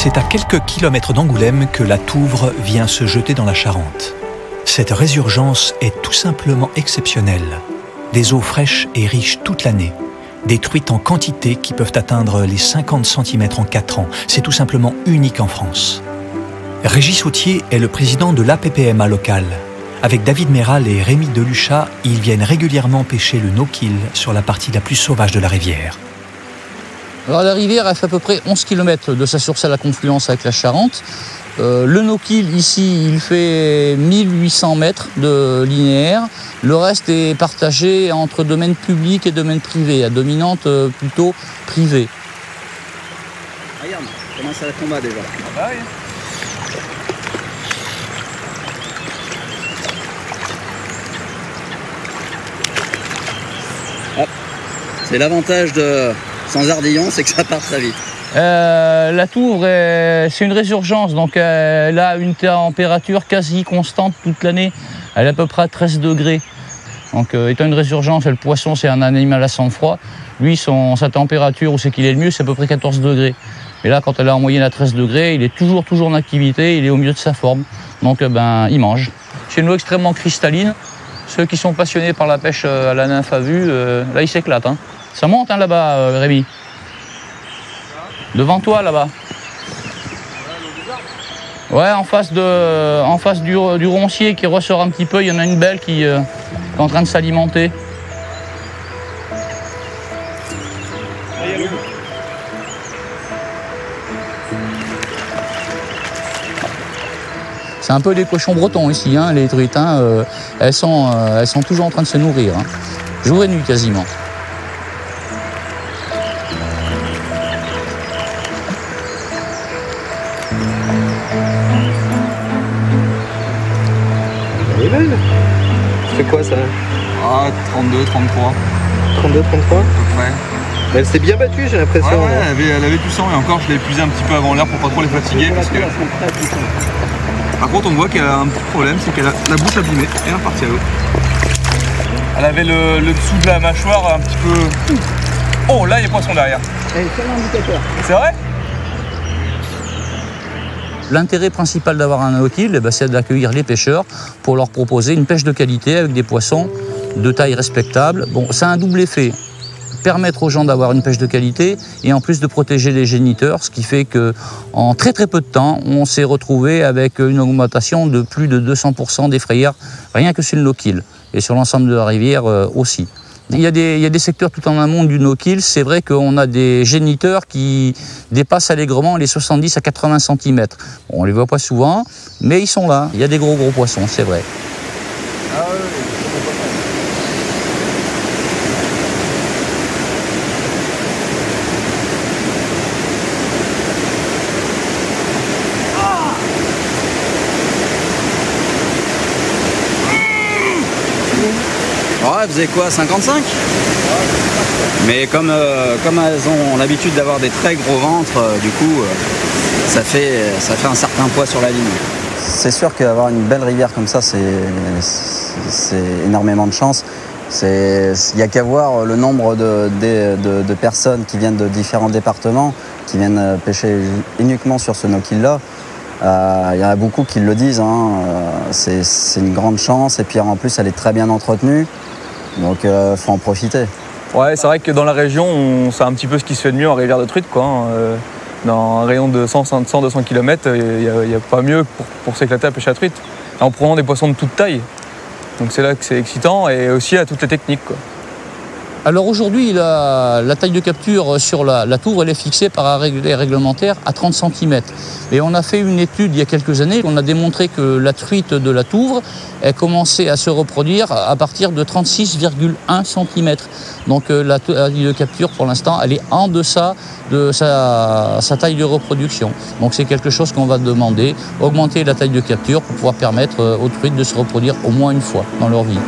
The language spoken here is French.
C'est à quelques kilomètres d'Angoulême que la Touvre vient se jeter dans la Charente. Cette résurgence est tout simplement exceptionnelle. Des eaux fraîches et riches toute l'année. Des truites en quantité qui peuvent atteindre les 50 cm en 4 ans. C'est tout simplement unique en France. Régis Sautier est le président de l'APPMA local. Avec David Méral et Rémi Deluchat, ils viennent régulièrement pêcher le no-kill sur la partie la plus sauvage de la rivière. Alors la rivière, elle fait à peu près 11 km de sa source à la confluence avec la Charente. Le no-kill ici, il fait 1800 mètres de linéaire. Le reste est partagé entre domaine public et domaine privé, à dominante plutôt privée. Regarde, comment ça combat déjà. Ah bah oui. C'est l'avantage de sans ardillon, c'est que ça part très vite. La Touvre, c'est une résurgence, donc elle a une température quasi constante toute l'année. Elle est à peu près à 13 degrés. Donc étant une résurgence, le poisson c'est un animal à sang froid. Lui, sa température, où c'est qu'il est le mieux, c'est à peu près 14 degrés. Et là, quand elle est en moyenne à 13 degrés, il est toujours en activité, il est au mieux de sa forme. Donc il mange. C'est une eau extrêmement cristalline. Ceux qui sont passionnés par la pêche à la nymphe à vue, là ils s'éclatent. Hein. Ça monte hein, là-bas, Rémi. Devant toi, là-bas. Ouais, en face du roncier qui ressort un petit peu, il y en a une belle qui est en train de s'alimenter. C'est un peu des cochons bretons ici, hein, les truites. Hein, elles sont toujours en train de se nourrir, hein, jour et nuit quasiment. Elle est belle. C'est quoi ça? Ah, 32, 33. 32, 33 À peu près. Elle s'est bien battue, j'ai l'impression. Ouais, elle avait du sang et encore je l'ai épuisée un petit peu avant l'heure pour pas trop les fatiguer. Parce que... Par contre, on voit qu'elle a un petit problème, c'est qu'elle a la bouche abîmée et elle est partie à l'eau. Elle avait le dessous de la mâchoire un petit peu... Oh, là, il y a poisson derrière. C'est vrai? L'intérêt principal d'avoir un no-kill, c'est d'accueillir les pêcheurs pour leur proposer une pêche de qualité avec des poissons de taille respectable. Bon, ça a un double effet. Permettre aux gens d'avoir une pêche de qualité et en plus de protéger les géniteurs, ce qui fait qu'en très peu de temps, on s'est retrouvé avec une augmentation de plus de 200% des frayères, rien que sur le no-kill et sur l'ensemble de la rivière aussi. Il y a des secteurs tout en amont du no-kill, c'est vrai qu'on a des géniteurs qui dépassent allègrement les 70 à 80 cm. Bon, on ne les voit pas souvent, mais ils sont là. Il y a des gros poissons, c'est vrai. Ah oui. Ouais, elle faisait quoi, 55? Mais comme elles ont l'habitude d'avoir des très gros ventres, du coup, ça fait un certain poids sur la ligne. C'est sûr qu'avoir une belle rivière comme ça, c'est énormément de chance. Il n'y a qu'à voir le nombre de personnes qui viennent de différents départements, qui viennent pêcher uniquement sur ce no-kill-là. Il y en a beaucoup qui le disent, hein. C'est une grande chance et puis en plus elle est très bien entretenue, donc faut en profiter. Ouais, c'est vrai que dans la région, on sait un petit peu ce qui se fait de mieux en rivière de truite, quoi. Hein. Dans un rayon de 100-200 km, il n'y a pas mieux pour s'éclater à pêcher à truite, en prenant des poissons de toute taille. Donc c'est là que c'est excitant et aussi à toutes les techniques, quoi. Alors aujourd'hui, la taille de capture sur la Touvre, elle est fixée par arrêté réglementaire à 30 cm. Et on a fait une étude il y a quelques années, on a démontré que la truite de la Touvre, elle commençait à se reproduire à partir de 36,1 cm. Donc la taille de capture, pour l'instant, elle est en deçà de sa taille de reproduction. Donc c'est quelque chose qu'on va demander, augmenter la taille de capture pour pouvoir permettre aux truites de se reproduire au moins une fois dans leur vie.